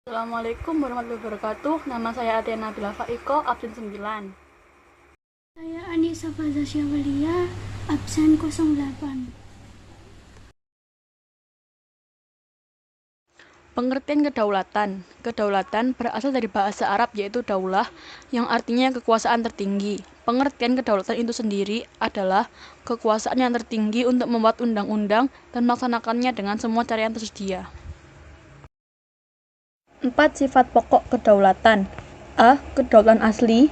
Assalamualaikum warahmatullahi wabarakatuh. Nama saya Athena Nabila Faiko, absen 9. Saya Anissa Fazasya Walia, absen 08. Pengertian kedaulatan. Kedaulatan berasal dari bahasa Arab yaitu daulah yang artinya kekuasaan tertinggi. Pengertian kedaulatan itu sendiri adalah kekuasaan yang tertinggi untuk membuat undang-undang dan melaksanakannya dengan semua cara yang tersedia. 4 sifat pokok kedaulatan. A. Kedaulatan asli,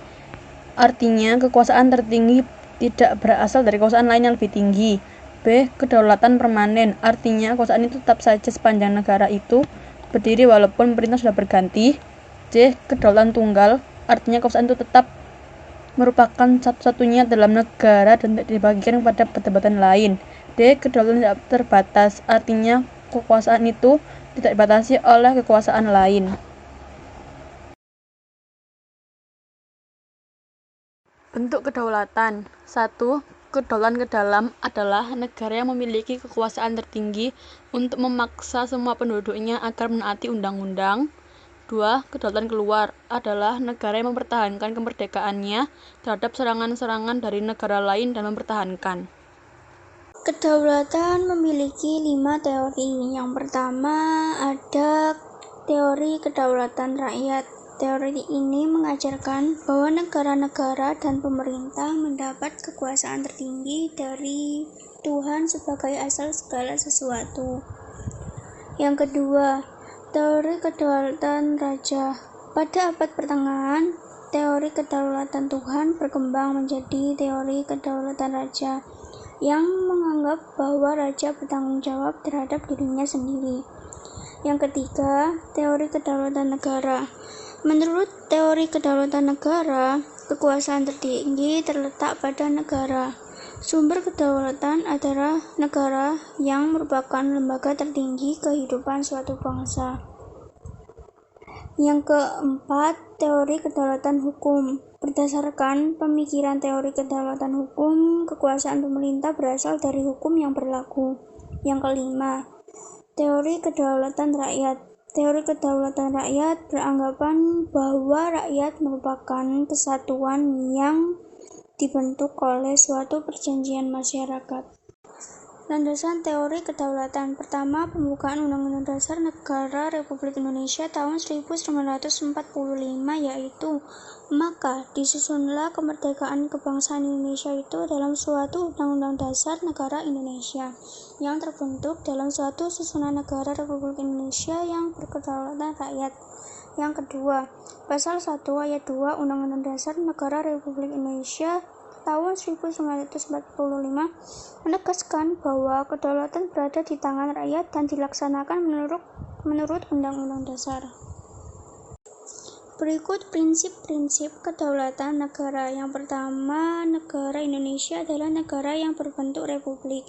artinya kekuasaan tertinggi tidak berasal dari kekuasaan lain yang lebih tinggi. B. Kedaulatan permanen, artinya kekuasaan itu tetap saja sepanjang negara itu berdiri walaupun pemerintah sudah berganti. C. Kedaulatan tunggal, artinya kekuasaan itu tetap merupakan satu-satunya dalam negara dan tidak dibagikan kepada pejabat lain. D. Kedaulatan tidak terbatas, artinya kekuasaan itu tidak dibatasi oleh kekuasaan lain. Bentuk kedaulatan. 1. Kedaulatan ke dalam adalah negara yang memiliki kekuasaan tertinggi untuk memaksa semua penduduknya agar menaati undang-undang. 2. Kedaulatan keluar adalah negara yang mempertahankan kemerdekaannya terhadap serangan-serangan dari negara lain dan mempertahankan. Kedaulatan memiliki 5 teori. Yang pertama ada teori kedaulatan rakyat. Teori ini mengajarkan bahwa negara-negara dan pemerintah mendapat kekuasaan tertinggi dari Tuhan sebagai asal segala sesuatu. Yang kedua, teori kedaulatan raja. Pada abad pertengahan, teori kedaulatan Tuhan berkembang menjadi teori kedaulatan raja yang menganggap bahwa raja bertanggung jawab terhadap dirinya sendiri. Yang ketiga, teori kedaulatan negara. Menurut teori kedaulatan negara, kekuasaan tertinggi terletak pada negara. Sumber kedaulatan adalah negara yang merupakan lembaga tertinggi kehidupan suatu bangsa. Yang keempat, teori kedaulatan hukum. Berdasarkan pemikiran teori kedaulatan hukum, kekuasaan pemerintah berasal dari hukum yang berlaku. Yang kelima, teori kedaulatan rakyat. Teori kedaulatan rakyat beranggapan bahwa rakyat merupakan kesatuan yang dibentuk oleh suatu perjanjian masyarakat. Landasan teori kedaulatan. Pertama, pembukaan Undang-Undang Dasar Negara Republik Indonesia tahun 1945, yaitu maka disusunlah kemerdekaan kebangsaan Indonesia itu dalam suatu Undang-Undang Dasar Negara Indonesia yang terbentuk dalam suatu susunan negara Republik Indonesia yang berkedaulatan rakyat. Yang kedua, Pasal 1 Ayat 2 Undang-Undang Dasar Negara Republik Indonesia tahun 1945 menegaskan bahwa kedaulatan berada di tangan rakyat dan dilaksanakan menurut Undang-Undang Dasar. Berikut prinsip-prinsip kedaulatan negara. Yang pertama, negara Indonesia adalah negara yang berbentuk republik.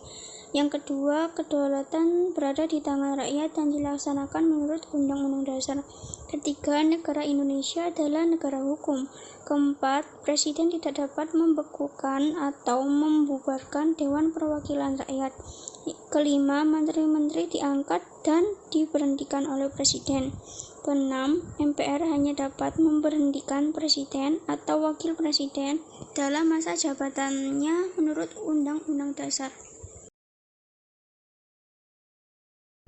Yang kedua, kedaulatan berada di tangan rakyat dan dilaksanakan menurut Undang-Undang Dasar. Ketiga, negara Indonesia adalah negara hukum. Keempat, Presiden tidak dapat membekukan atau membubarkan Dewan Perwakilan Rakyat. Kelima, menteri-menteri diangkat dan diberhentikan oleh Presiden. Keenam, MPR hanya dapat memberhentikan Presiden atau Wakil Presiden dalam masa jabatannya menurut Undang-Undang Dasar.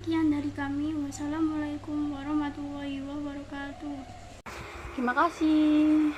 Sekian dari kami. Wassalamualaikum warahmatullahi wabarakatuh. Terima kasih.